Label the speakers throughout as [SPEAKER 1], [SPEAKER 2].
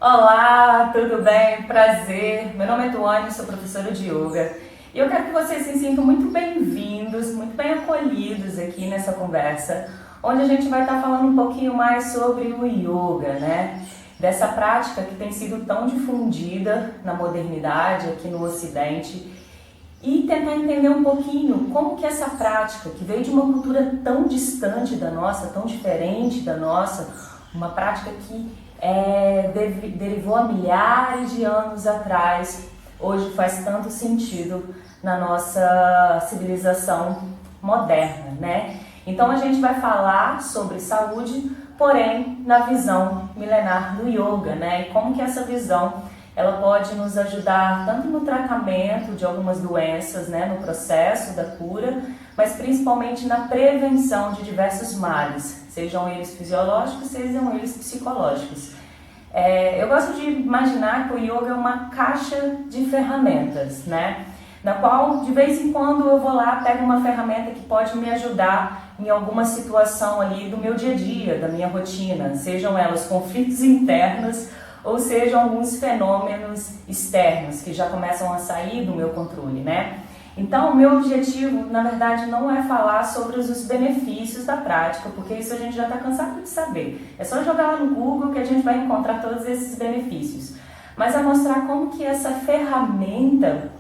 [SPEAKER 1] Olá, tudo bem? Prazer. Meu nome é Tuane, sou professora de yoga. E eu quero que vocês se sintam muito bem-vindos, muito bem acolhidos aqui nessa conversa, onde a gente vai estar falando um pouquinho mais sobre o yoga, né? Dessa prática que tem sido tão difundida na modernidade, aqui no Ocidente, e tentar entender um pouquinho como que essa prática, que veio de uma cultura tão distante da nossa, tão diferente da nossa, uma prática que derivou há milhares de anos atrás, hoje faz tanto sentido na nossa civilização moderna, né? Então a gente vai falar sobre saúde, porém na visão milenar do yoga, né? E como que essa visão ela pode nos ajudar tanto no tratamento de algumas doenças, né, no processo da cura, mas principalmente na prevenção de diversos males, sejam eles fisiológicos, sejam eles psicológicos. Eu gosto de imaginar que o yoga é uma caixa de ferramentas, né, na qual de vez em quando eu vou lá, pego uma ferramenta que pode me ajudar em alguma situação ali do meu dia a dia, da minha rotina, sejam elas conflitos internos, ou sejam alguns fenômenos externos que já começam a sair do meu controle, né? Então, o meu objetivo, na verdade, não é falar sobre os benefícios da prática, porque isso a gente já está cansado de saber. É só jogar lá no Google que a gente vai encontrar todos esses benefícios. Mas é mostrar como que essa ferramenta,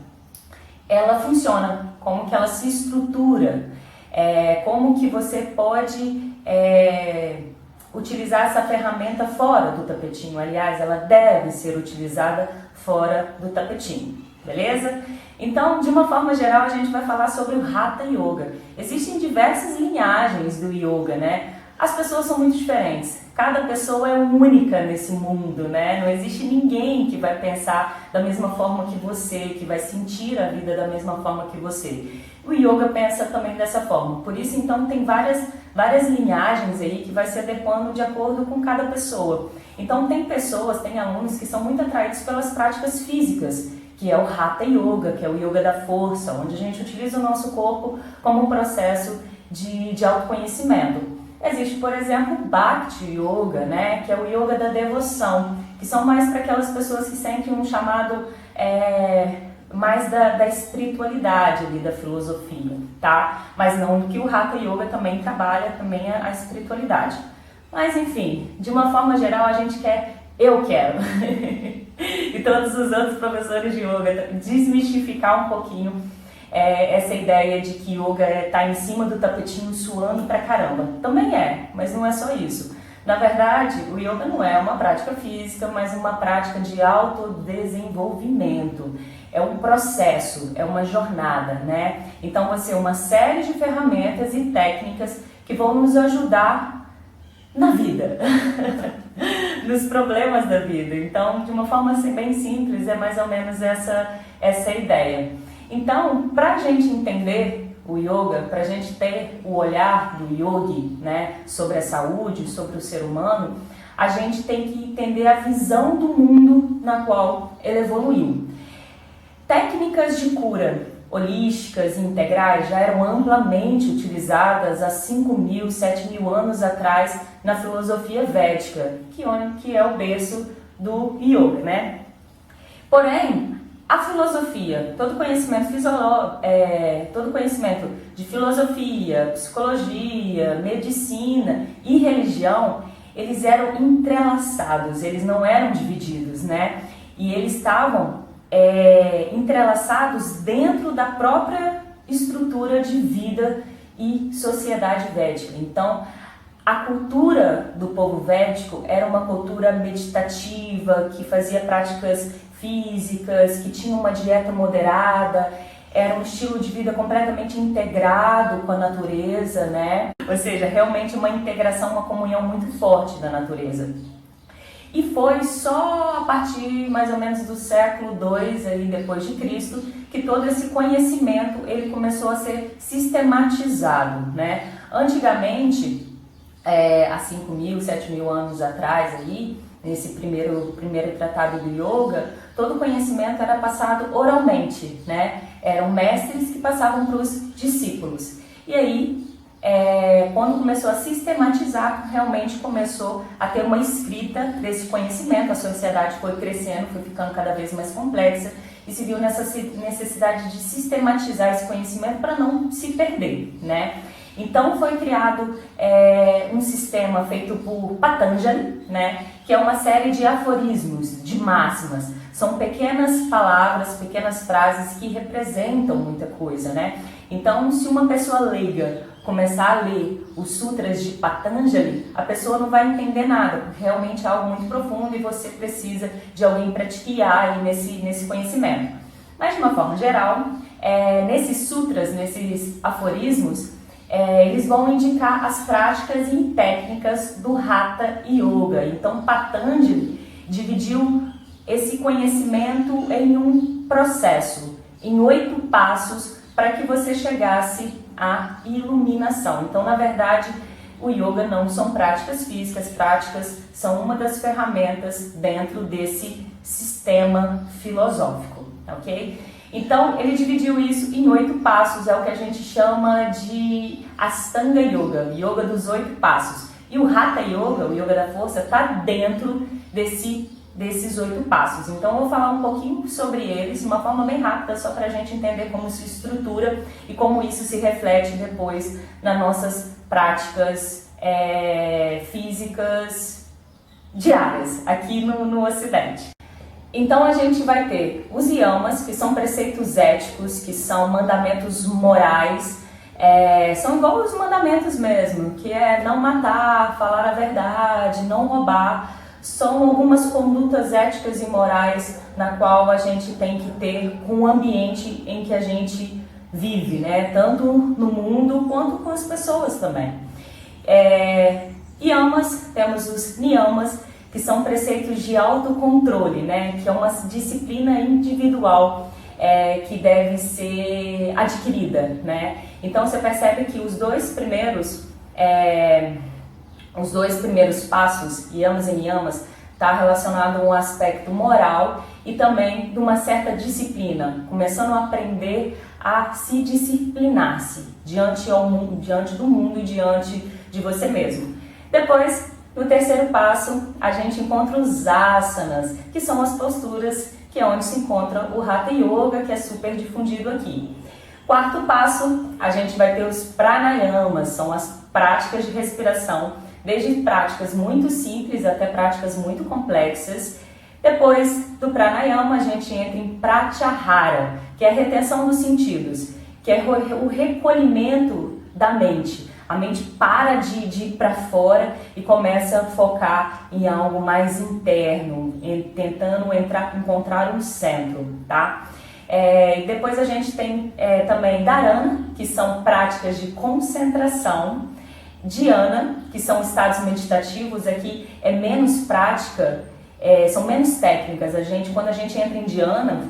[SPEAKER 1] ela funciona, como que ela se estrutura, como que você pode utilizar essa ferramenta fora do tapetinho. Aliás, ela deve ser utilizada fora do tapetinho, beleza? Então, de uma forma geral, a gente vai falar sobre o Hatha Yoga. Existem diversas linhagens do yoga, né? As pessoas são muito diferentes. Cada pessoa é única nesse mundo, né? Não existe ninguém que vai pensar da mesma forma que você, que vai sentir a vida da mesma forma que você. O yoga pensa também dessa forma. Por isso, então, tem várias linhagens aí que vai se adequando de acordo com cada pessoa. Então, tem alunos que são muito atraídos pelas práticas físicas, que é o Hatha Yoga, que é o yoga da força, onde a gente utiliza o nosso corpo como um processo de autoconhecimento. Existe, por exemplo, o Bhakti Yoga, né, que é o yoga da devoção, que são mais para aquelas pessoas que sentem um chamado mais da espiritualidade ali, da filosofia, tá? Mas não que o Hatha Yoga também trabalha também a espiritualidade. Mas enfim, de uma forma geral a gente eu quero, e todos os outros professores de yoga, desmistificar um pouquinho essa ideia de que yoga tá em cima do tapetinho suando pra caramba. Também mas não é só isso. Na verdade, o yoga não é uma prática física, mas uma prática de autodesenvolvimento. É um processo, é uma jornada, né? Então, vai ser uma série de ferramentas e técnicas que vão nos ajudar na vida, nos problemas da vida. Então, de uma forma assim, bem simples, é mais ou menos essa ideia. Então, para a gente entender o yoga, para a gente ter o olhar do yogi, né, sobre a saúde, sobre o ser humano, a gente tem que entender a visão do mundo na qual ele evoluiu. Técnicas de cura holísticas e integrais já eram amplamente utilizadas há 5.000, 7.000 anos atrás na filosofia védica, que é o berço do yoga, né? Porém, a filosofia, todo conhecimento de filosofia, psicologia, medicina e religião, eles eram entrelaçados, eles não eram divididos, né? E eles estavam entrelaçados dentro da própria estrutura de vida e sociedade védica. Então, a cultura do povo védico era uma cultura meditativa, que fazia práticas físicas, que tinha uma dieta moderada, era um estilo de vida completamente integrado com a natureza, né? Ou seja, realmente uma integração, uma comunhão muito forte da natureza. E foi só a partir mais ou menos do século II, aí, depois de Cristo, que todo esse conhecimento ele começou a ser sistematizado, né? Antigamente, há 5.000, 7.000 anos atrás, aí, nesse primeiro tratado do yoga, todo o conhecimento era passado oralmente, né? Eram mestres que passavam para os discípulos. E aí, quando começou a sistematizar, realmente começou a ter uma escrita desse conhecimento, a sociedade foi crescendo, foi ficando cada vez mais complexa e se viu nessa necessidade de sistematizar esse conhecimento para não se perder, né? Então foi criado um sistema feito por Patanjali, né, que é uma série de aforismos, de máximas. São pequenas palavras, pequenas frases que representam muita coisa, né? Então, se uma pessoa leiga começar a ler os sutras de Patanjali, a pessoa não vai entender nada, porque realmente é algo muito profundo e você precisa de alguém para te guiar aí nesse conhecimento. Mas, de uma forma geral, nesses sutras, nesses aforismos, eles vão indicar as práticas e técnicas do Hatha Yoga. Então, Patanjali dividiu esse conhecimento em um processo, em 8 passos, para que você chegasse à iluminação. Então, na verdade, o yoga não são práticas físicas, práticas são uma das ferramentas dentro desse sistema filosófico, ok? Então, ele dividiu isso em 8 passos, é o que a gente chama de Ashtanga Yoga, Yoga dos 8 passos. E o Hatha Yoga, o Yoga da Força, está dentro desses 8 passos. Então, eu vou falar um pouquinho sobre eles, de uma forma bem rápida, só para a gente entender como se estrutura e como isso se reflete depois nas nossas práticas físicas diárias, aqui no Ocidente. Então, a gente vai ter os yamas, que são preceitos éticos, que são mandamentos morais, são igual os mandamentos mesmo, que é não matar, falar a verdade, não roubar. São algumas condutas éticas e morais na qual a gente tem que ter com o ambiente em que a gente vive, né? Tanto no mundo quanto com as pessoas também. Yamas, temos os niyamas, que são preceitos de autocontrole, né? Que é uma disciplina individual que deve ser adquirida, né? Então você percebe que os dois primeiros passos, yamas e niyamas, está relacionado a um aspecto moral e também de uma certa disciplina, começando a aprender a se disciplinar-se diante do mundo e diante de você mesmo. Depois, no terceiro passo, a gente encontra os asanas, que são as posturas, que é onde se encontra o Hatha Yoga, que é super difundido aqui. Quarto passo, a gente vai ter os pranayamas, são as práticas de respiração, desde práticas muito simples até práticas muito complexas. Depois do pranayama, a gente entra em pratyahara, que é a retenção dos sentidos, que é o recolhimento da mente. A mente para de ir para fora e começa a focar em algo mais interno, tentando encontrar um centro, tá? E depois a gente tem também dharana, que são práticas de concentração, dhyana, que são estados meditativos. Aqui é menos prática, são menos técnicas. Quando a gente entra em dhyana,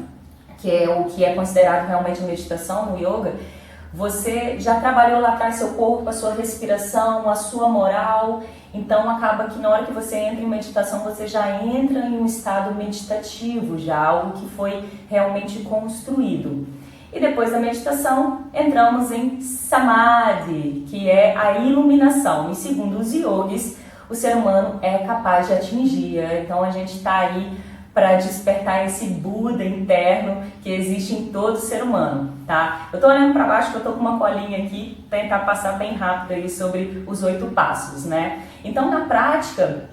[SPEAKER 1] que é o que é considerado realmente meditação no yoga, você já trabalhou lá atrás seu corpo, a sua respiração, a sua moral. Então acaba que na hora que você entra em meditação, você já entra em um estado meditativo, já algo que foi realmente construído. E depois da meditação, entramos em Samadhi, que é a iluminação. E segundo os yogis, o ser humano é capaz de atingir. Então a gente está aí para despertar esse Buda interno que existe em todo ser humano, tá? Eu tô olhando para baixo, que eu tô com uma colinha aqui, tentar passar bem rápido aí sobre os 8 passos, né? Então, na prática,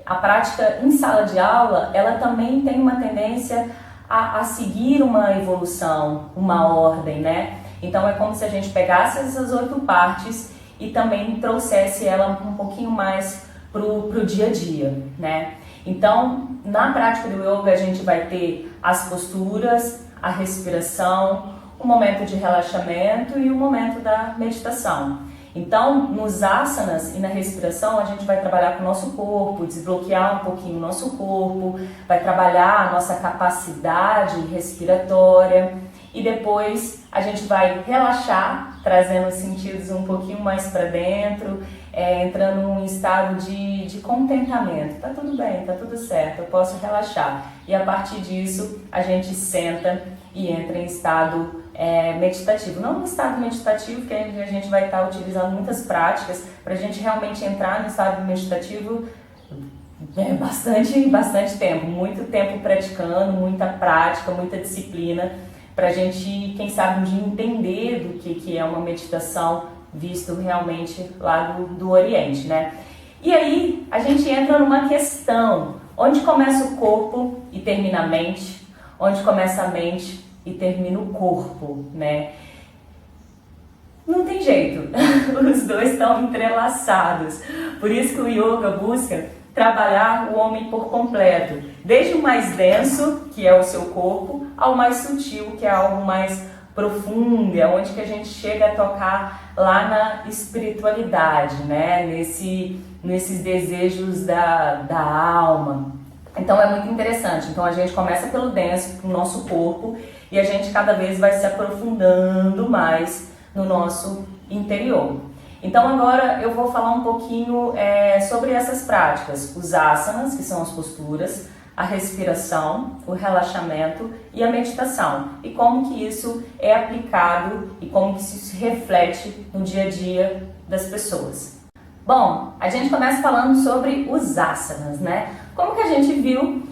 [SPEAKER 1] a prática em sala de aula, ela também tem uma tendência a seguir uma evolução, uma ordem, né? Então, é como se a gente pegasse essas 8 partes e também trouxesse ela um pouquinho mais pro dia a dia, né? Então, na prática do yoga, a gente vai ter as posturas, a respiração, o momento de relaxamento e o momento da meditação. Então, nos asanas e na respiração, a gente vai trabalhar com o nosso corpo, desbloquear um pouquinho o nosso corpo, vai trabalhar a nossa capacidade respiratória e depois a gente vai relaxar, trazendo os sentidos um pouquinho mais para dentro, entrando num estado de contentamento. Tá tudo bem, tá tudo certo, eu posso relaxar. E a partir disso, a gente senta e entra em estado meditativo. Não no estado meditativo, que a gente vai estar utilizando muitas práticas para a gente realmente entrar no estado meditativo bastante tempo, muito tempo praticando, muita prática, muita disciplina, para a gente, quem sabe, um dia entender do que é uma meditação visto realmente lá do Oriente, né? E aí a gente entra numa questão, onde começa o corpo e termina a mente, onde começa a mente e termina o corpo, né? Não tem jeito, os dois estão entrelaçados, por isso que o yoga busca trabalhar o homem por completo, desde o mais denso, que é o seu corpo, ao mais sutil, que é algo mais profundo, é onde que a gente chega a tocar lá na espiritualidade, né? Nesses desejos da alma. Então é muito interessante. Então a gente começa pelo denso, o nosso corpo, e a gente cada vez vai se aprofundando mais no nosso interior. Então agora eu vou falar um pouquinho sobre essas práticas, os asanas, que são as posturas, a respiração, o relaxamento e a meditação, e como que isso é aplicado e como que isso se reflete no dia a dia das pessoas. Bom, a gente começa falando sobre os asanas, né? Como que a gente viu,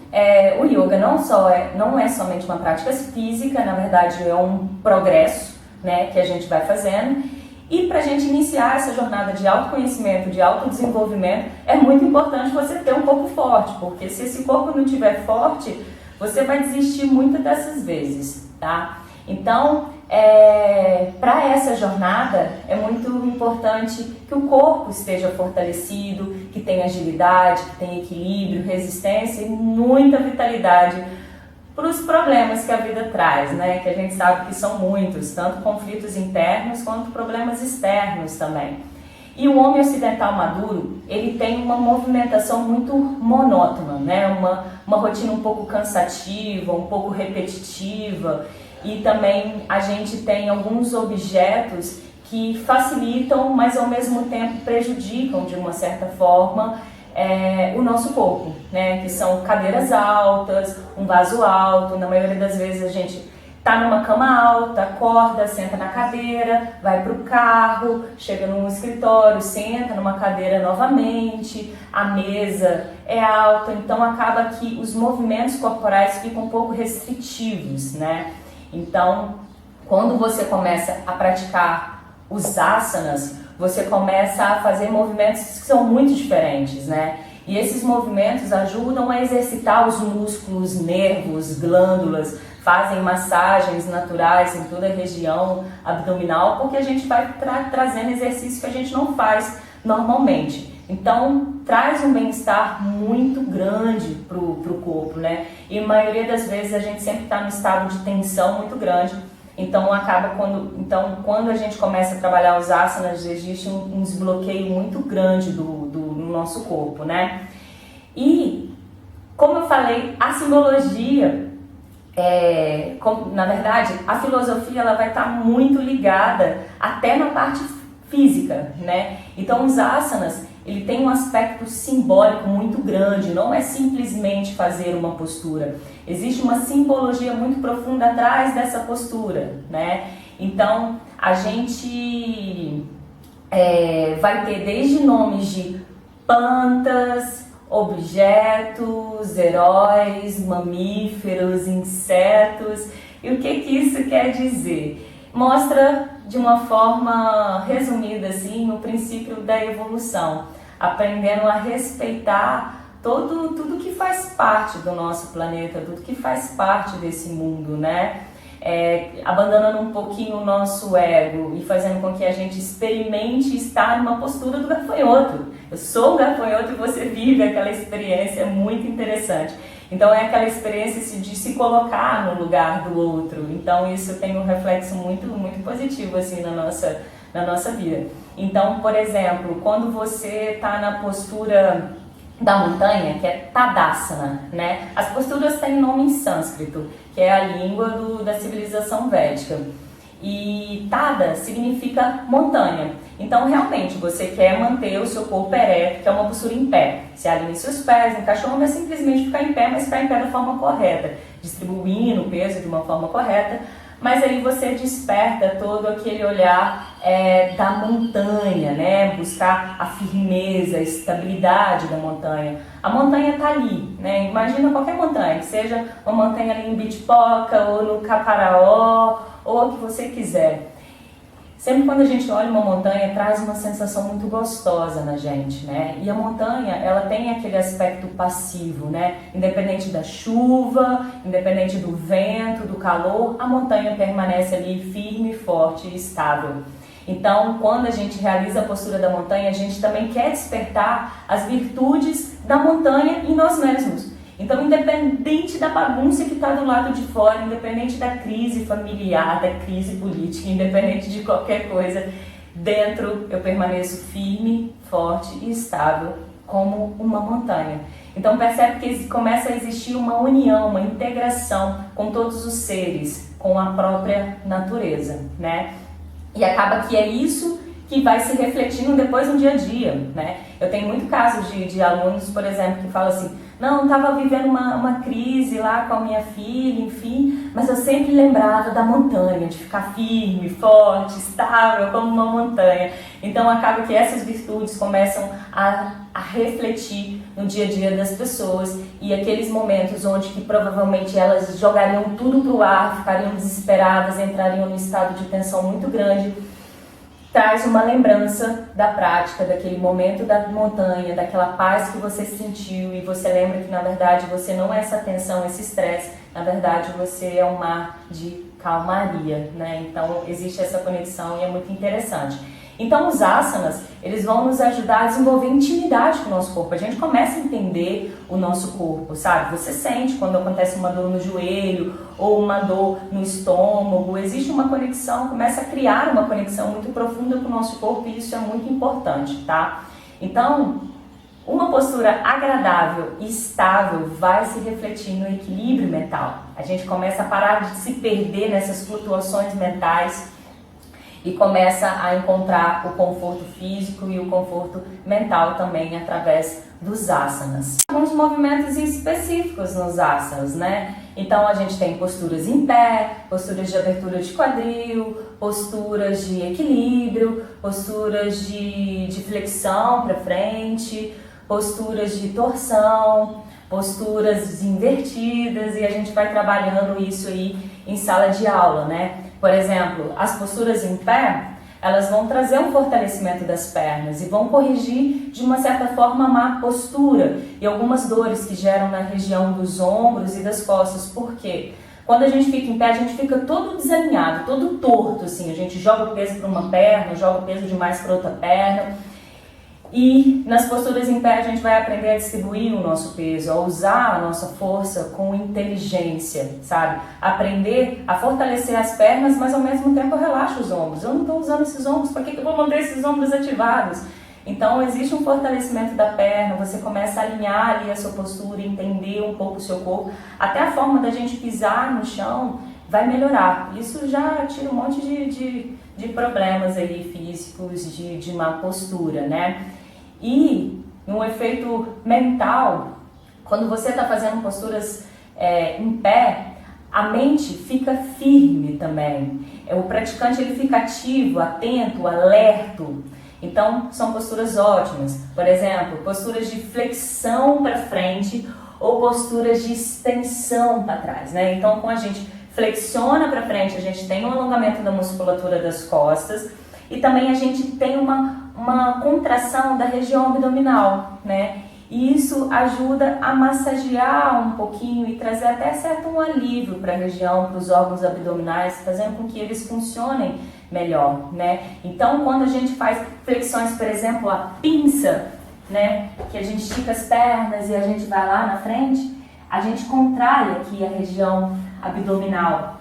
[SPEAKER 1] o yoga não é somente uma prática física, na verdade é um progresso, né, que a gente vai fazendo. E para a gente iniciar essa jornada de autoconhecimento, de autodesenvolvimento, é muito importante você ter um corpo forte, porque se esse corpo não estiver forte, você vai desistir muitas dessas vezes, tá? Então, para essa jornada, é muito importante que o corpo esteja fortalecido, que tenha agilidade, que tenha equilíbrio, resistência e muita vitalidade para os problemas que a vida traz, né? Que a gente sabe que são muitos, tanto conflitos internos quanto problemas externos também. E o homem ocidental maduro, ele tem uma movimentação muito monótona, né? Uma rotina um pouco cansativa, um pouco repetitiva, e também a gente tem alguns objetos que facilitam, mas ao mesmo tempo prejudicam de uma certa forma o nosso corpo, né? Que são cadeiras altas, um vaso alto. Na maioria das vezes a gente tá numa cama alta, acorda, senta na cadeira, vai pro carro, chega num escritório, senta numa cadeira novamente, a mesa é alta, então acaba que os movimentos corporais ficam um pouco restritivos, né? Então, quando você começa a praticar os asanas, você começa a fazer movimentos que são muito diferentes, né? E esses movimentos ajudam a exercitar os músculos, nervos, glândulas, fazem massagens naturais em toda a região abdominal, porque a gente vai trazendo exercícios que a gente não faz normalmente. Então, traz um bem-estar muito grande pro corpo, né? E a maioria das vezes a gente sempre está num estado de tensão muito grande. Então quando a gente começa a trabalhar os asanas, existe um desbloqueio muito grande no nosso corpo, né? E, como eu falei, a simbologia, na verdade, a filosofia ela vai estar muito ligada até na parte física, né? Então os asanas, ele tem um aspecto simbólico muito grande, não é simplesmente fazer uma postura. Existe uma simbologia muito profunda atrás dessa postura, né? Então, a gente vai ter desde nomes de plantas, objetos, heróis, mamíferos, insetos. E o que isso quer dizer? Mostra de uma forma resumida assim o princípio da evolução, aprendendo a respeitar tudo que faz parte do nosso planeta, tudo que faz parte desse mundo, né? Abandonando um pouquinho o nosso ego e fazendo com que a gente experimente estar numa postura do gafanhoto. Eu sou um gafanhoto e você vive aquela experiência muito interessante. Então é aquela experiência de se colocar no lugar do outro. Então isso tem um reflexo muito, muito positivo assim na nossa vida. Então, por exemplo, quando você está na postura da montanha, que é Tadasana, né? As posturas têm nome em sânscrito, que é a língua da civilização védica. E Tada significa montanha. Então, realmente, você quer manter o seu corpo ereto, que é uma postura em pé. Se alinhe seus pés, encaixou, não é simplesmente ficar em pé, mas ficar em pé da forma correta, distribuindo o peso de uma forma correta, mas aí você desperta todo aquele olhar da montanha, né? Buscar a firmeza, a estabilidade da montanha. A montanha está ali, né? Imagina qualquer montanha, que seja uma montanha ali em Bitipoca, ou no Caparaó, ou a que você quiser. Sempre quando a gente olha uma montanha, traz uma sensação muito gostosa na gente, né? E a montanha, ela tem aquele aspecto passivo, né? Independente da chuva, independente do vento, do calor, a montanha permanece ali firme, forte e estável. Então, quando a gente realiza a postura da montanha, a gente também quer despertar as virtudes da montanha em nós mesmos. Então, independente da bagunça que está do lado de fora, independente da crise familiar, da crise política, independente de qualquer coisa, dentro eu permaneço firme, forte e estável como uma montanha. Então, percebe que começa a existir uma união, uma integração com todos os seres, com a própria natureza, né? E acaba que é isso que vai se refletindo depois no dia a dia, né? Eu tenho muito casos de alunos, por exemplo, que falam assim: não, estava vivendo uma crise lá com a minha filha, enfim, mas eu sempre lembrava da montanha, de ficar firme, forte, estável como uma montanha. Então acaba que essas virtudes começam a refletir no dia a dia das pessoas, e aqueles momentos onde que provavelmente elas jogariam tudo para o ar, ficariam desesperadas, entrariam num estado de tensão muito grande, traz uma lembrança da prática, daquele momento da montanha, daquela paz que você sentiu, e você lembra que na verdade você não é essa tensão, esse estresse, na verdade você é um mar de calmaria, né? Então existe essa conexão e é muito interessante. Então os asanas, eles vão nos ajudar a desenvolver intimidade com o nosso corpo. A gente começa a entender o nosso corpo, sabe? Você sente quando acontece uma dor no joelho ou uma dor no estômago. Existe uma conexão, começa a criar uma conexão muito profunda com o nosso corpo, e isso é muito importante, tá? Então, uma postura agradável e estável vai se refletir no equilíbrio mental. A gente começa a parar de se perder nessas flutuações mentais e começa a encontrar o conforto físico e o conforto mental também através dos asanas. Alguns movimentos específicos nos asanas, né? Então a gente tem posturas em pé, posturas de abertura de quadril, posturas de equilíbrio, posturas de flexão para frente, posturas de torção, posturas invertidas, e a gente vai trabalhando isso aí em sala de aula, né? Por exemplo, as posturas em pé, elas vão trazer um fortalecimento das pernas e vão corrigir, de uma certa forma, a má postura e algumas dores que geram na região dos ombros e das costas. Por quê? Quando a gente fica em pé, a gente fica todo desalinhado, todo torto, assim. A gente joga o peso para uma perna, joga o peso demais para outra perna. E nas posturas em pé a gente vai aprender a distribuir o nosso peso, a usar a nossa força com inteligência, sabe? Aprender a fortalecer as pernas, mas ao mesmo tempo eu relaxo os ombros. Eu não estou usando esses ombros, para que eu vou manter esses ombros ativados? Então existe um fortalecimento da perna, você começa a alinhar ali a sua postura, entender um pouco o seu corpo, até a forma da gente pisar no chão vai melhorar. Isso já tira um monte de problemas aí físicos, de má postura, né? E um efeito mental, quando você está fazendo posturas em pé, a mente fica firme também. O praticante ele fica ativo, atento, alerto. Então são posturas ótimas. Por exemplo, posturas de flexão para frente ou posturas de extensão para trás, né? Então quando a gente flexiona para frente, a gente tem um alongamento da musculatura das costas e também a gente tem uma contração da região abdominal, né? E isso ajuda a massagear um pouquinho e trazer até certo um alívio para a região, para os órgãos abdominais, fazendo com que eles funcionem melhor, né? Então, quando a gente faz flexões, por exemplo, a pinça, né? Que a gente estica as pernas e a gente vai lá na frente, a gente contrai aqui a região abdominal.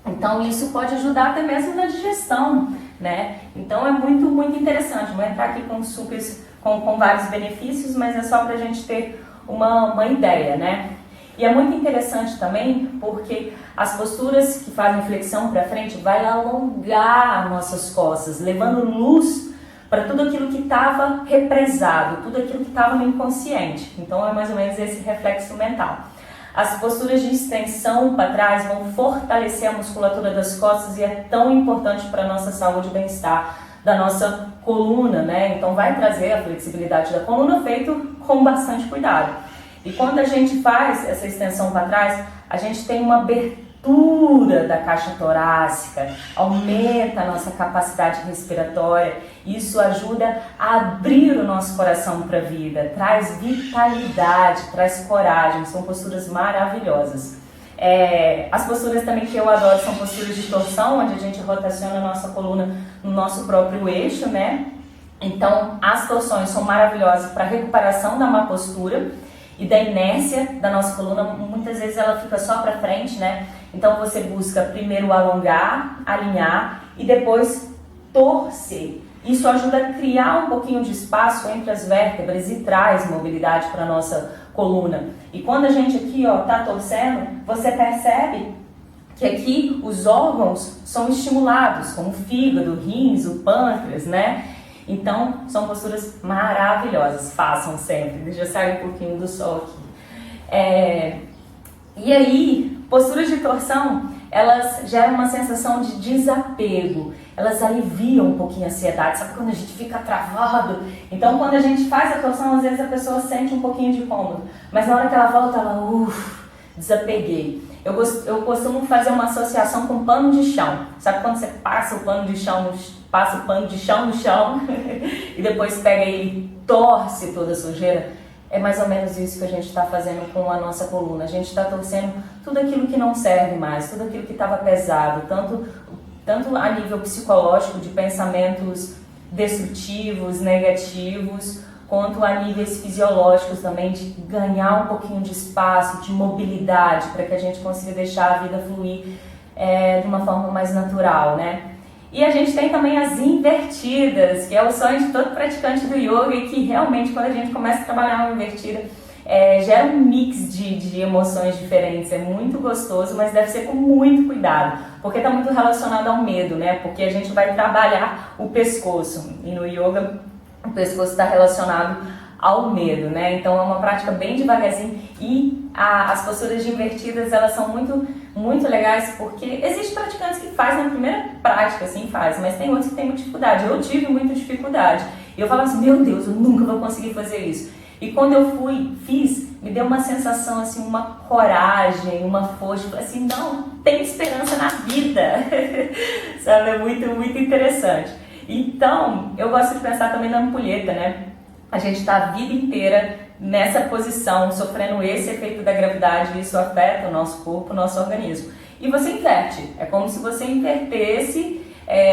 [SPEAKER 1] Então isso pode ajudar até mesmo na digestão, né? Então é muito interessante. Vou entrar aqui com vários benefícios, mas é só para a gente ter uma ideia, né? E é muito interessante também porque as posturas que fazem flexão para frente vai alongar nossas costas, levando luz para tudo aquilo que estava represado, tudo aquilo que estava no inconsciente. Então é mais ou menos esse reflexo mental. As posturas de extensão para trás vão fortalecer a musculatura das costas e é tão importante para a nossa saúde e bem-estar da nossa coluna, né? Então vai trazer a flexibilidade da coluna feito com bastante cuidado. E quando a gente faz essa extensão para trás, a gente tem uma abertura da caixa torácica, aumenta a nossa capacidade respiratória, isso ajuda a abrir o nosso coração para a vida, traz vitalidade, traz coragem, são posturas maravilhosas. As posturas também que eu adoro são posturas de torção, onde a gente rotaciona a nossa coluna no nosso próprio eixo, né? Então, as torções são maravilhosas para a recuperação da má postura e da inércia da nossa coluna. Muitas vezes ela fica só para frente, né? Então, você busca primeiro alongar, alinhar e depois torcer. Isso ajuda a criar um pouquinho de espaço entre as vértebras e traz mobilidade para a nossa coluna. E quando a gente aqui tá torcendo, você percebe que aqui os órgãos são estimulados, como o fígado, o rins, o pâncreas, né? Então, são posturas maravilhosas, façam sempre. Deixa eu sair um pouquinho do sol aqui. E aí, posturas de torção, elas geram uma sensação de desapego, elas aliviam um pouquinho a ansiedade, sabe quando a gente fica travado? Então, quando a gente faz a torção, às vezes a pessoa sente um pouquinho de incômodo, mas na hora que ela volta, ela, desapeguei. Eu costumo fazer uma associação com pano de chão, sabe quando você passa o pano de chão no chão e depois pega e torce toda a sujeira? É mais ou menos isso que a gente está fazendo com a nossa coluna. A gente está torcendo tudo aquilo que não serve mais, tudo aquilo que estava pesado, tanto a nível psicológico, de pensamentos destrutivos, negativos, quanto a níveis fisiológicos também, de ganhar um pouquinho de espaço, de mobilidade, para que a gente consiga deixar a vida fluir de uma forma mais natural, né? E a gente tem também as invertidas, que é o sonho de todo praticante do yoga e que realmente quando a gente começa a trabalhar uma invertida, gera um mix de emoções diferentes, é muito gostoso, mas deve ser com muito cuidado, porque está muito relacionado ao medo, né? Porque a gente vai trabalhar o pescoço e no yoga o pescoço está relacionado ao medo, né? Então é uma prática bem devagarzinho e as posturas de invertidas, elas são muito legais porque existem praticantes que fazem na primeira prática, assim faz, mas tem outros que têm muita dificuldade. Eu tive muita dificuldade e eu falava assim, meu Deus, eu nunca vou conseguir fazer isso. E quando eu fiz, me deu uma sensação assim, uma coragem, uma força, assim, não, tem esperança na vida, sabe? É muito interessante. Então, eu gosto de pensar também na ampulheta, né? A gente está a vida inteira nessa posição, sofrendo esse efeito da gravidade, e isso afeta o nosso corpo, o nosso organismo. E você inverte, é como se você invertesse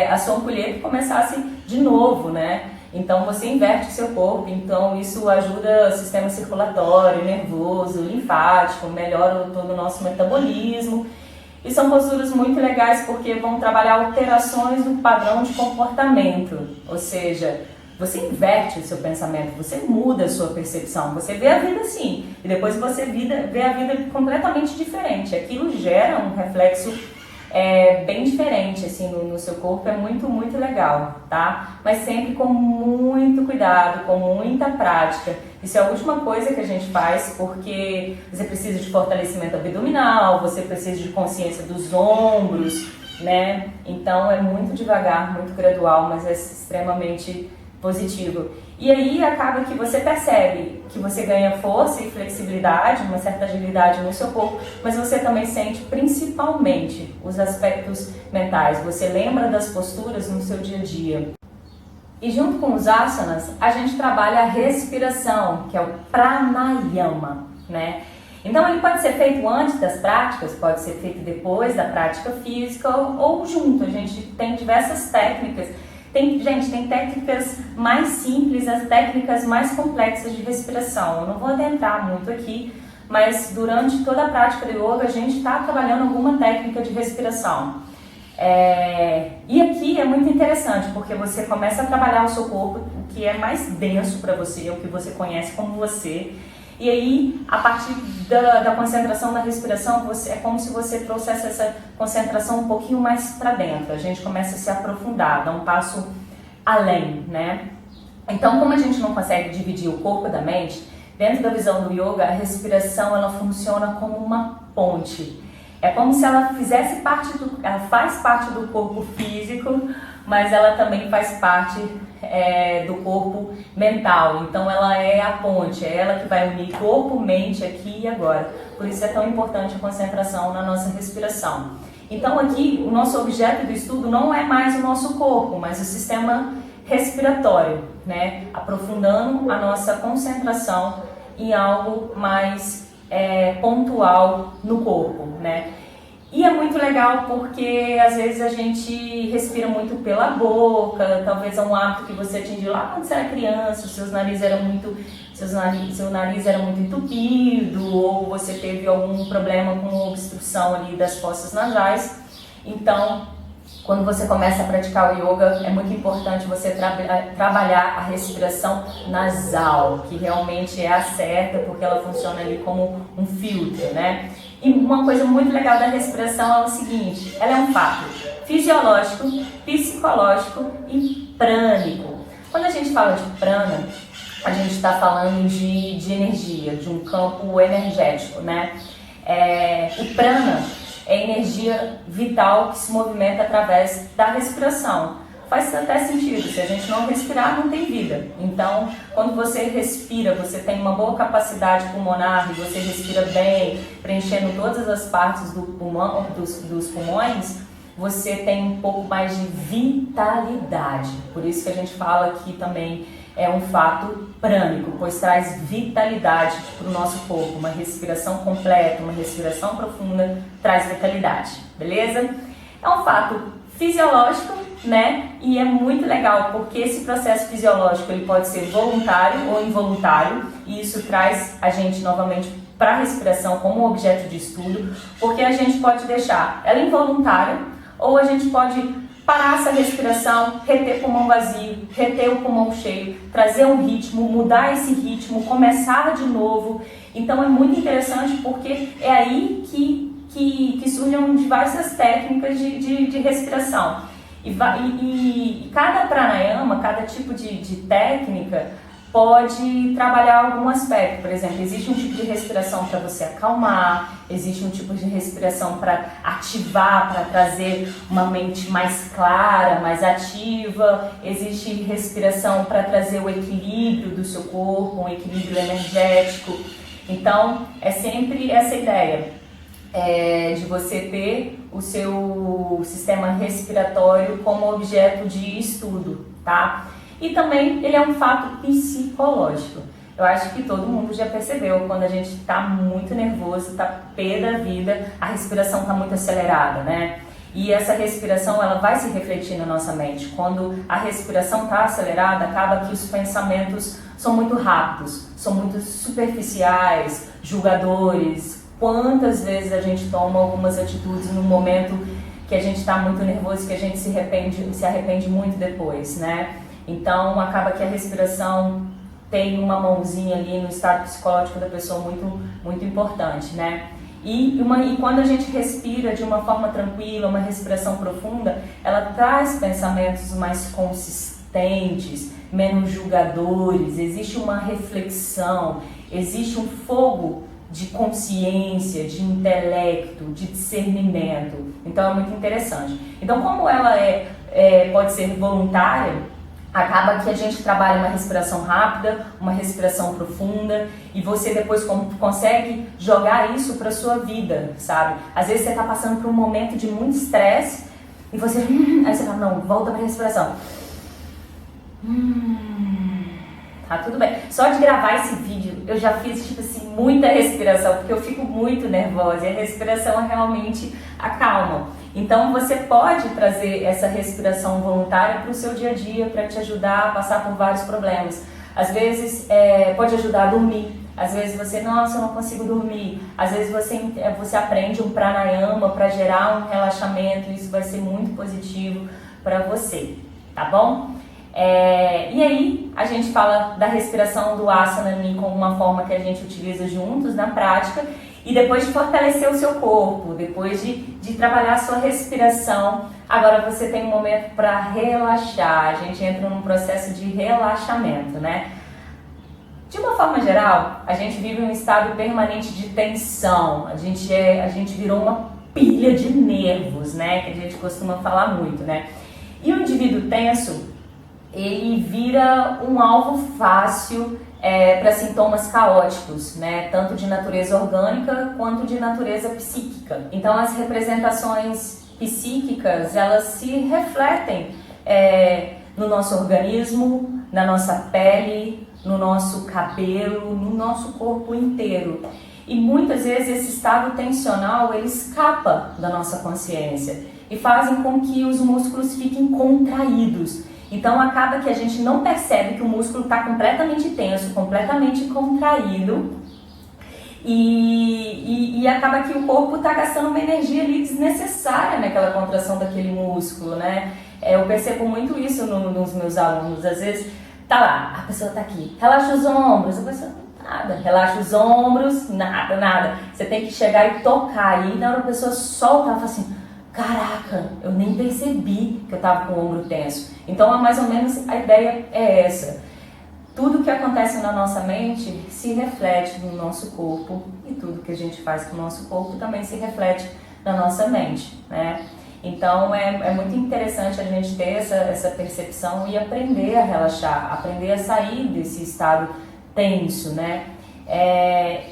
[SPEAKER 1] a sua ampulheta e começasse de novo, né? Então você inverte o seu corpo, então isso ajuda o sistema circulatório, nervoso, linfático, melhora todo o nosso metabolismo. E são posturas muito legais porque vão trabalhar alterações do padrão de comportamento, ou seja, você inverte o seu pensamento, você muda a sua percepção, você vê a vida assim, e depois você vê a vida completamente diferente. Aquilo gera um reflexo bem diferente assim, no seu corpo, é muito legal, tá? Mas sempre com muito cuidado, com muita prática. Isso é a última coisa que a gente faz, porque você precisa de fortalecimento abdominal, você precisa de consciência dos ombros, né? Então é muito devagar, muito gradual, mas é extremamente positivo. E aí acaba que você percebe que você ganha força e flexibilidade, uma certa agilidade no seu corpo, mas você também sente principalmente os aspectos mentais. Você lembra das posturas no seu dia a dia. E junto com os asanas, a gente trabalha a respiração, que é o pranayama, né? Então ele pode ser feito antes das práticas, pode ser feito depois da prática física ou junto. A gente tem diversas técnicas. Tem técnicas mais simples, as técnicas mais complexas de respiração. Eu não vou adentrar muito aqui, mas durante toda a prática do yoga a gente está trabalhando alguma técnica de respiração. E aqui é muito interessante, porque você começa a trabalhar o seu corpo, o que é mais denso para você, o que você conhece como você. E aí, a partir da concentração da respiração, é como se você trouxesse essa concentração um pouquinho mais para dentro. A gente começa a se aprofundar, dar um passo além, né? Então, como a gente não consegue dividir o corpo da mente, Dentro da visão do yoga, a respiração ela funciona como uma ponte. É como se ela fizesse parte ela faz parte do corpo físico, mas ela também faz parte do corpo mental. Então ela é a ponte, é ela que vai unir corpo, mente aqui e agora. Por isso é tão importante a concentração na nossa respiração. Então aqui o nosso objeto do estudo não é mais o nosso corpo, mas o sistema respiratório, né? Aprofundando a nossa concentração em algo mais pontual no corpo, né? E é muito legal porque às vezes a gente respira muito pela boca, talvez é um hábito que você atingiu lá quando você era criança, seu nariz era muito entupido, ou você teve algum problema com obstrução ali das fossas nasais. Então, quando você começa a praticar o yoga, é muito importante você trabalhar a respiração nasal, que realmente é a certa, porque ela funciona ali como um filtro, né? E uma coisa muito legal da respiração é o seguinte, ela é um fato fisiológico, psicológico e prânico. Quando a gente fala de prana, a gente está falando de energia, de um campo energético, né? O prana é energia vital que se movimenta através da respiração. Faz até sentido, se a gente não respirar, não tem vida. Então, quando você respira, você tem uma boa capacidade pulmonar e você respira bem, preenchendo todas as partes dos pulmões, você tem um pouco mais de vitalidade. Por isso que a gente fala que também é um fato prânico, pois traz vitalidade para o nosso corpo. Uma respiração completa, uma respiração profunda traz vitalidade, beleza? É um fato fisiológico, né? E é muito legal porque esse processo fisiológico ele pode ser voluntário ou involuntário, e isso traz a gente novamente para a respiração como objeto de estudo, porque a gente pode deixar ela involuntária ou a gente pode parar essa respiração, reter pulmão vazio, reter o pulmão cheio, trazer um ritmo, mudar esse ritmo, começar de novo. Então é muito interessante porque é aí que surgem diversas técnicas de respiração. E cada pranayama, cada tipo de técnica pode trabalhar algum aspecto. Por exemplo, existe um tipo de respiração para você acalmar, existe um tipo de respiração para ativar, para trazer uma mente mais clara, mais ativa, existe respiração para trazer o equilíbrio do seu corpo, um equilíbrio energético. Então, é sempre essa ideia de você ter o seu sistema respiratório como objeto de estudo, tá? E também ele é um fato psicológico. Eu acho que todo mundo já percebeu, quando a gente está muito nervoso, está pé da vida, a respiração está muito acelerada, né? E essa respiração ela vai se refletir na nossa mente. Quando a respiração está acelerada, acaba que os pensamentos são muito rápidos, são muito superficiais, julgadores. Quantas vezes a gente toma algumas atitudes no momento que a gente está muito nervoso, que a gente se arrepende muito depois, né? Então, acaba que a respiração tem uma mãozinha ali no estado psicológico da pessoa muito, muito importante, né? E quando a gente respira de uma forma tranquila, uma respiração profunda, ela traz pensamentos mais consistentes, menos julgadores, existe uma reflexão, existe um fogo de consciência, de intelecto, de discernimento. Então, é muito interessante. Então, como ela pode ser voluntária, acaba que a gente trabalha uma respiração rápida, uma respiração profunda, e você depois consegue jogar isso para sua vida, sabe? Às vezes você está passando por um momento de muito estresse e você... aí você fala, não, volta para a respiração. Tá tudo bem. Só de gravar esse vídeo, eu já fiz, tipo assim, muita respiração, porque eu fico muito nervosa e a respiração realmente acalma. Então você pode trazer essa respiração voluntária para o seu dia a dia, para te ajudar a passar por vários problemas. Às vezes pode ajudar a dormir, às vezes você, nossa, eu não consigo dormir. Às vezes você aprende um pranayama para gerar um relaxamento, isso vai ser muito positivo para você, tá bom? E aí a gente fala da respiração do asana como uma forma que a gente utiliza juntos na prática. E depois de fortalecer o seu corpo, depois de trabalhar a sua respiração, agora você tem um momento para relaxar. A gente entra num processo de relaxamento, né? De uma forma geral, a gente vive um estado permanente de tensão, a gente virou uma pilha de nervos, né, que a gente costuma falar muito, né? E o indivíduo tenso, ele vira um alvo fácil para sintomas caóticos, né, tanto de natureza orgânica quanto de natureza psíquica. Então as representações psíquicas, elas se refletem no nosso organismo, na nossa pele, no nosso cabelo, no nosso corpo inteiro. E muitas vezes esse estado tensional, ele escapa da nossa consciência e fazem com que os músculos fiquem contraídos. Então acaba que a gente não percebe que o músculo está completamente tenso, completamente contraído e acaba que o corpo está gastando uma energia ali desnecessária naquela contração daquele músculo, né? Eu percebo muito isso nos meus alunos. Às vezes tá lá, a pessoa tá aqui, relaxa os ombros, a pessoa nada, relaxa os ombros, nada. Você tem que chegar e tocar aí, na hora a pessoa solta, ela fala assim, caraca, eu nem percebi que eu tava com o ombro tenso. Então, mais ou menos, a ideia é essa. Tudo que acontece na nossa mente se reflete no nosso corpo e tudo que a gente faz com o nosso corpo também se reflete na nossa mente, né? Então, é muito interessante a gente ter essa percepção e aprender a relaxar, aprender a sair desse estado tenso, né?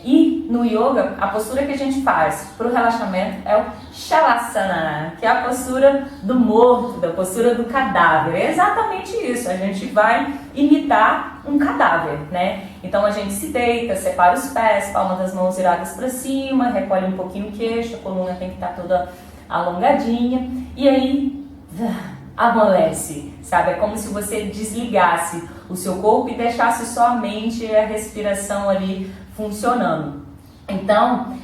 [SPEAKER 1] E no yoga, a postura que a gente faz para o relaxamento é o Shavasana, que é a postura do morto, da postura do cadáver. É exatamente isso, a gente vai imitar um cadáver, né? Então a gente se deita, separa os pés, palma das mãos viradas para cima, recolhe um pouquinho o queixo, a coluna tem que estar toda alongadinha e aí amolece, sabe? É como se você desligasse o seu corpo e deixasse só a mente e a respiração ali funcionando. Então,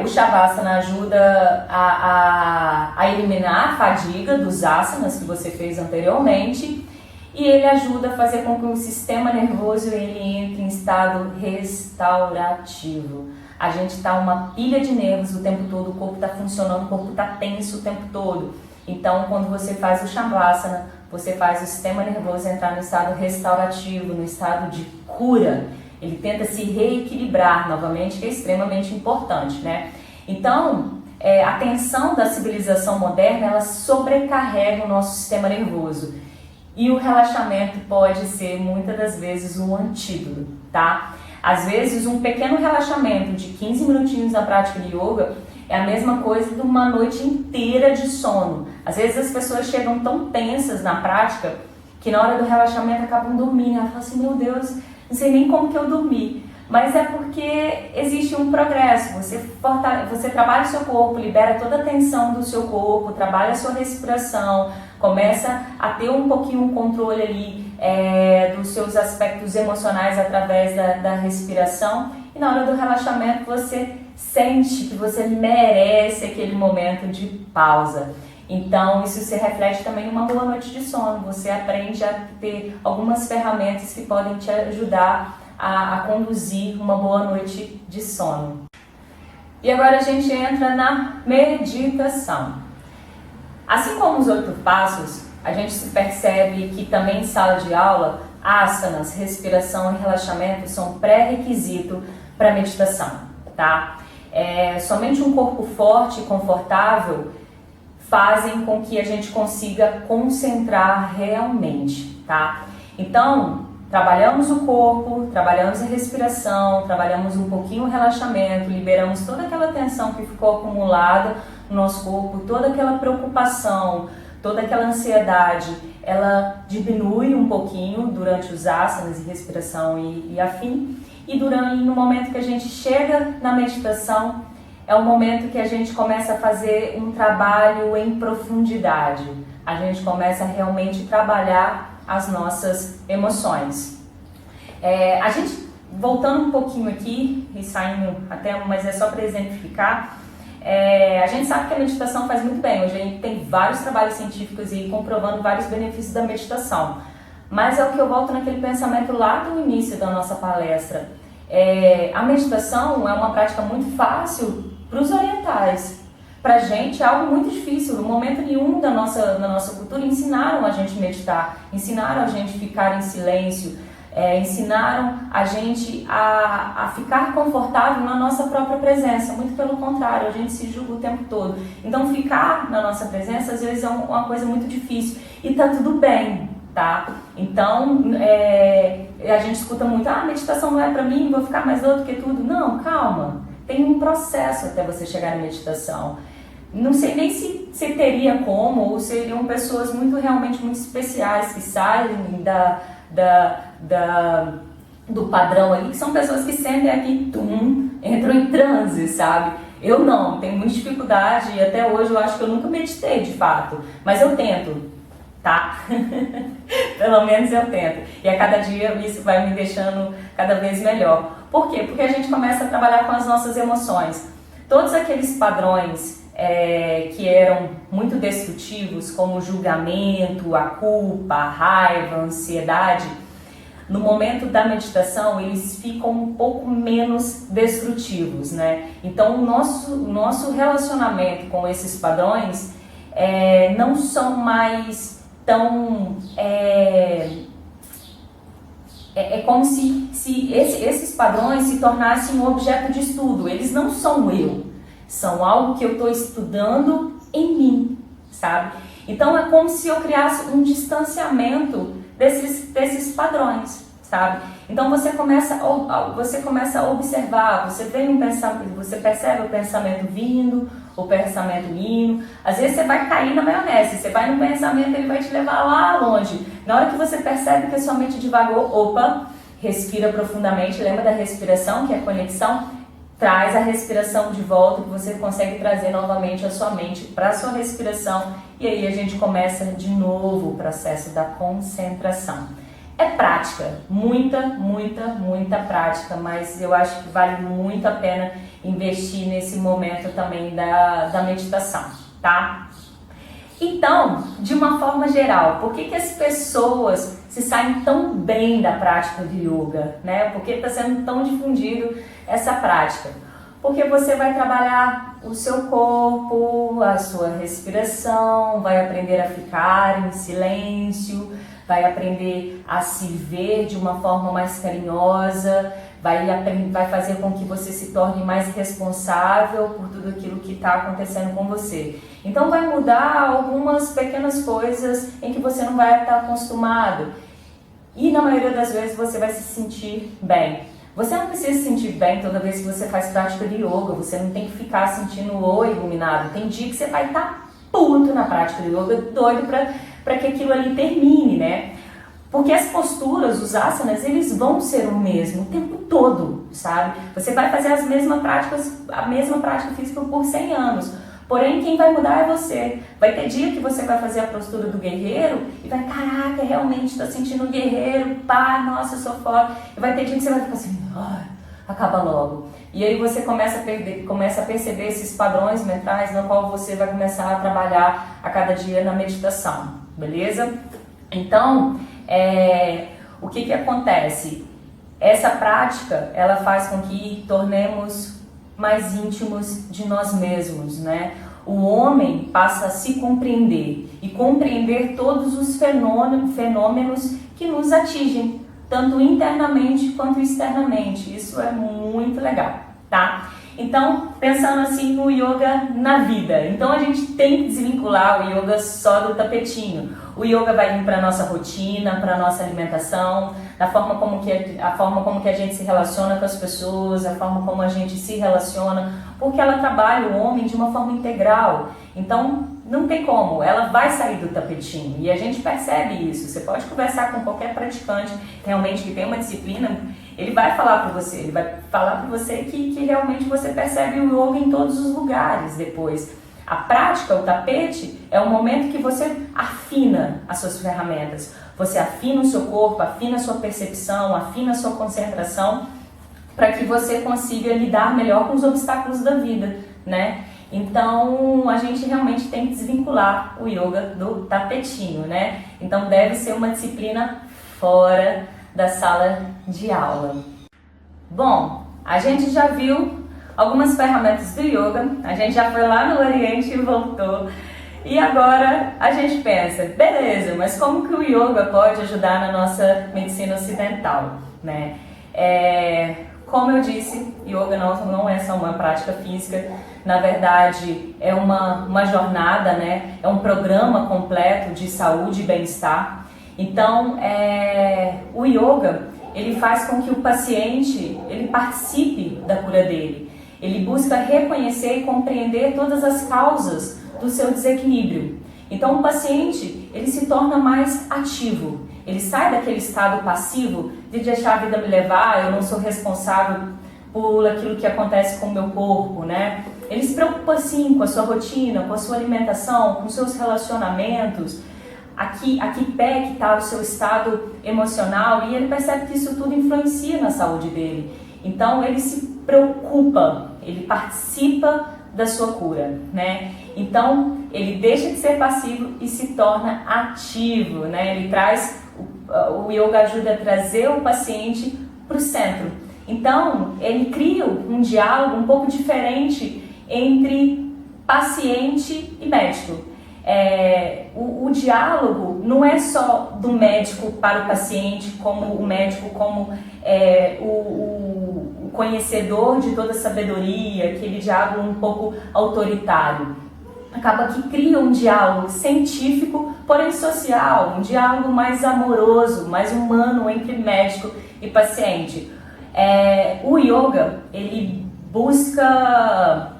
[SPEAKER 1] o Shavasana ajuda a eliminar a fadiga dos asanas que você fez anteriormente e ele ajuda a fazer com que o sistema nervoso ele entre em estado restaurativo. A gente está uma pilha de nervos o tempo todo, o corpo está funcionando, o corpo está tenso o tempo todo. Então, quando você faz o Shavasana, você faz o sistema nervoso entrar no estado restaurativo, no estado de cura. Ele tenta se reequilibrar novamente, que é extremamente importante, né? Então, a tensão da civilização moderna, ela sobrecarrega o nosso sistema nervoso. E o relaxamento pode ser, muitas das vezes, um antídoto, tá? Às vezes, um pequeno relaxamento de 15 minutinhos na prática de yoga é a mesma coisa de uma noite inteira de sono. Às vezes as pessoas chegam tão tensas na prática que na hora do relaxamento acabam dormindo. Ela fala assim, meu Deus, não sei nem como que eu dormi. Mas é porque existe um progresso. Você trabalha o seu corpo, libera toda a tensão do seu corpo, trabalha a sua respiração, começa a ter um pouquinho um controle ali dos seus aspectos emocionais através da respiração. E na hora do relaxamento você sente que você merece aquele momento de pausa. Então isso se reflete também numa boa noite de sono. Você aprende a ter algumas ferramentas que podem te ajudar a conduzir uma boa noite de sono. E agora a gente entra na meditação. Assim como os 8 passos, a gente se percebe que também em sala de aula, asanas, respiração e relaxamento são pré-requisito para meditação, tá? Somente um corpo forte e confortável fazem com que a gente consiga concentrar realmente, tá? Então, trabalhamos o corpo, trabalhamos a respiração, trabalhamos um pouquinho o relaxamento, liberamos toda aquela tensão que ficou acumulada no nosso corpo, toda aquela preocupação, toda aquela ansiedade, ela diminui um pouquinho durante os asanas e respiração e afim. E no momento que a gente chega na meditação, é o momento que a gente começa a fazer um trabalho em profundidade. A gente começa a realmente trabalhar as nossas emoções. A gente, voltando um pouquinho aqui e saindo até, mas é só para exemplificar, a gente sabe que a meditação faz muito bem. Hoje a gente tem vários trabalhos científicos aí comprovando vários benefícios da meditação. Mas é o que eu volto naquele pensamento lá do início da nossa palestra. A meditação é uma prática muito fácil para os orientais. Para a gente é algo muito difícil. No momento nenhum na nossa cultura ensinaram a gente meditar, ensinaram a gente ficar em silêncio. ensinaram a gente a ficar confortável na nossa própria presença. Muito pelo contrário, a gente se julga o tempo todo. Então ficar na nossa presença às vezes é uma coisa muito difícil e tá tudo bem, tá? Então a gente escuta muito, meditação não é pra mim, vou ficar mais doido que tudo. Não, calma, tem um processo até você chegar na meditação. Não sei nem se teria como, ou seriam pessoas realmente muito especiais que saem do padrão ali, que são pessoas que sentem aqui, entram em transe, sabe? Eu não, tenho muita dificuldade e até hoje eu acho que eu nunca meditei de fato, mas eu tento, tá? Pelo menos eu tento. E a cada dia isso vai me deixando cada vez melhor. Por quê? Porque a gente começa a trabalhar com as nossas emoções. Todos aqueles padrões que eram muito destrutivos, como o julgamento, a culpa, a raiva, a ansiedade, no momento da meditação eles ficam um pouco menos destrutivos, né? Então o nosso relacionamento com esses padrões não são mais tão... É como se esses padrões se tornassem um objeto de estudo. Eles não são eu. São algo que eu estou estudando em mim, sabe? Então é como se eu criasse um distanciamento desses padrões, sabe? Então você começa a observar, você percebe o pensamento vindo, o pensamento indo. Às vezes você vai cair na maionese, você vai no pensamento, ele vai te levar lá longe. Na hora que você percebe que a sua mente divagou, opa, respira profundamente, lembra da respiração, que é a conexão. Traz a respiração de volta, que você consegue trazer novamente a sua mente para a sua respiração. E aí a gente começa de novo o processo da concentração. É prática, muita prática, mas eu acho que vale muito a pena investir nesse momento também da meditação, tá? Então, de uma forma geral, por que as pessoas se saem tão bem da prática de yoga, né? Por que está sendo tão difundido essa prática? Porque você vai trabalhar o seu corpo, a sua respiração, vai aprender a ficar em silêncio, vai aprender a se ver de uma forma mais carinhosa, vai fazer com que você se torne mais responsável por tudo aquilo que está acontecendo com você. Então vai mudar algumas pequenas coisas em que você não vai estar acostumado. E na maioria das vezes você vai se sentir bem. Você não precisa se sentir bem toda vez que você faz prática de yoga. Você não tem que ficar sentindo iluminado. Tem dia que você vai estar puto na prática de yoga, doido para que aquilo ali termine, né? Porque as posturas, os asanas, eles vão ser o mesmo o tempo todo, sabe? Você vai fazer a mesma prática física por 100 anos. Porém, quem vai mudar é você. Vai ter dia que você vai fazer a postura do guerreiro e vai, caraca, realmente estou sentindo um guerreiro, pá, nossa, eu sou foda. E vai ter dia que você vai ficar assim, acaba logo. E aí você começa a perceber esses padrões mentais no qual você vai começar a trabalhar a cada dia na meditação, beleza? Então, o que acontece? Essa prática, ela faz com que tornemos mais íntimos de nós mesmos, né? O homem passa a se compreender e compreender todos os fenômenos que nos atingem, tanto internamente quanto externamente. Isso é muito legal, tá? Então, pensando assim no yoga na vida, então a gente tem que desvincular o yoga só do tapetinho. O yoga vai vir para a nossa rotina, para a nossa alimentação, a forma como que a gente se relaciona com as pessoas, a forma como a gente se relaciona, porque ela trabalha o homem de uma forma integral. Então, não tem como, ela vai sair do tapetinho e a gente percebe isso. Você pode conversar com qualquer praticante realmente que tem uma disciplina, ele vai falar para você, que realmente você percebe o yoga em todos os lugares depois. A prática, o tapete, é o momento que você afina as suas ferramentas. Você afina o seu corpo, afina a sua percepção, afina a sua concentração, para que você consiga lidar melhor com os obstáculos da vida, né? Então, a gente realmente tem que desvincular o yoga do tapetinho, né? Então, deve ser uma disciplina fora da sala de aula. Bom, a gente já viu algumas ferramentas do yoga, a gente já foi lá no Oriente e voltou. E agora a gente pensa, beleza, mas como que o yoga pode ajudar na nossa medicina ocidental, né? Como eu disse, yoga não é só uma prática física, na verdade é uma jornada, né? É um programa completo de saúde e bem-estar. Então, o yoga, ele faz com que o paciente ele participe da cura dele. Ele busca reconhecer e compreender todas as causas do seu desequilíbrio. Então, o paciente ele se torna mais ativo. Ele sai daquele estado passivo de deixar a vida me levar, eu não sou responsável por aquilo que acontece com o meu corpo, né? Ele se preocupa sim com a sua rotina, com a sua alimentação, com os seus relacionamentos, a que pé que está o seu estado emocional, e ele percebe que isso tudo influencia na saúde dele. Então ele se preocupa, ele participa da sua cura, né? Então ele deixa de ser passivo e se torna ativo, né? Ele traz, o yoga ajuda a trazer o paciente para o centro. Então ele cria um diálogo um pouco diferente entre paciente e médico. O diálogo não é só do médico para o paciente, como o médico, como o conhecedor de toda a sabedoria, aquele diálogo um pouco autoritário. Acaba que cria um diálogo científico, porém social, um diálogo mais amoroso, mais humano entre médico e paciente. O yoga, ele busca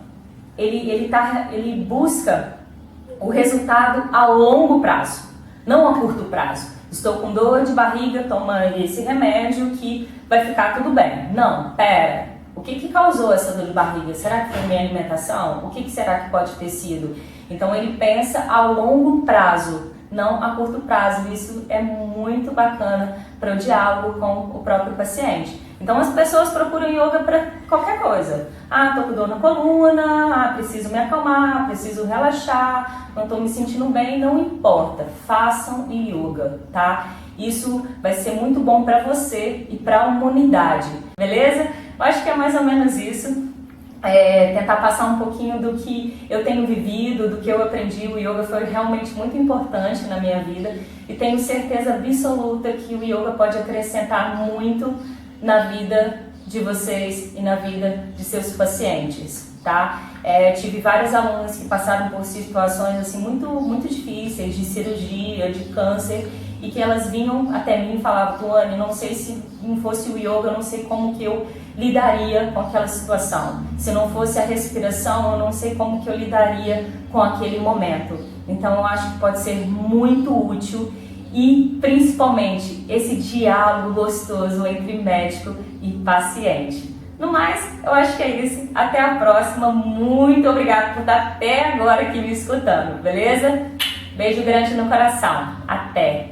[SPEAKER 1] o resultado a longo prazo, não a curto prazo. Estou com dor de barriga, toma esse remédio que vai ficar tudo bem. Não, pera, o que causou essa dor de barriga? Será que foi minha alimentação? O que será que pode ter sido? Então ele pensa a longo prazo, não a curto prazo. Isso é muito bacana para o diálogo com o próprio paciente. Então as pessoas procuram yoga para qualquer coisa. Tô com dor na coluna, preciso me acalmar, preciso relaxar, não estou me sentindo bem, não importa. Façam yoga, tá? Isso vai ser muito bom para você e para a humanidade, beleza? Eu acho que é mais ou menos isso. Tentar passar um pouquinho do que eu tenho vivido, do que eu aprendi. O yoga foi realmente muito importante na minha vida e tenho certeza absoluta que o yoga pode acrescentar muito na vida de vocês e na vida de seus pacientes, tá? Tive vários alunos que passaram por situações assim muito, muito difíceis, de cirurgia, de câncer, e que elas vinham até mim e falavam: Tuane, não sei se não fosse o yoga, eu não sei como que eu lidaria com aquela situação. Se não fosse a respiração, eu não sei como que eu lidaria com aquele momento. Então eu acho que pode ser muito útil. E principalmente esse diálogo gostoso entre médico e paciente. No mais, eu acho que é isso. Até a próxima. Muito obrigada por estar até agora aqui me escutando, beleza? Beijo grande no coração. Até!